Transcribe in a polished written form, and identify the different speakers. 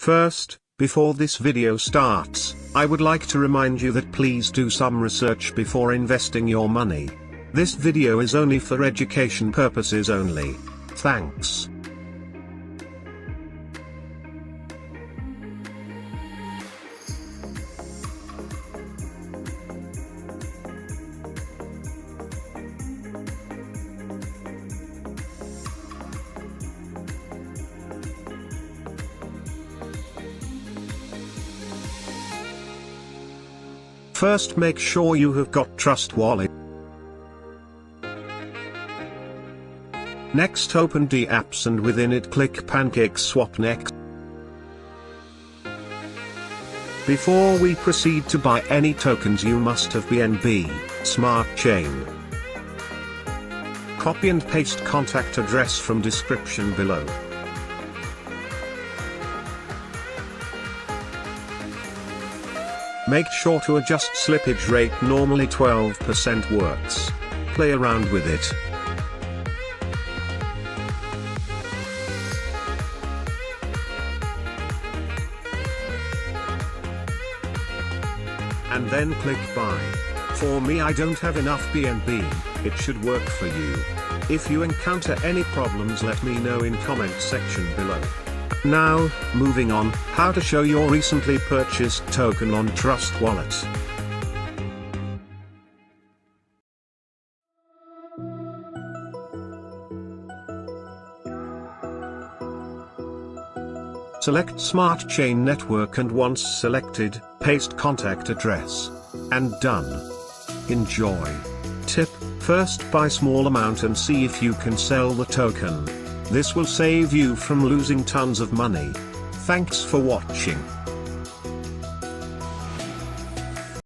Speaker 1: First, before this video starts, I would like to remind you that please do some research before investing your money. This video is only for education purposes only. Thanks. First, make sure you have got Trust Wallet. Next, open the apps and within it click pancakeswap next. Before we proceed to buy any tokens, you must have BNB Smart Chain. Copy and paste contact address from description below. Make sure to adjust slippage rate, normally 12% works. Play around with it. And then click buy. For me, I don't have enough BNB, it should work for you. If you encounter any problems, let me know in comment section below. Now, moving on, how to show your recently purchased token on Trust Wallet. Select Smart Chain Network and once selected, paste contact address. And done. Enjoy. Tip: first buy small amount and see if you can sell the token. This will save you from losing tons of money. Thanks for watching.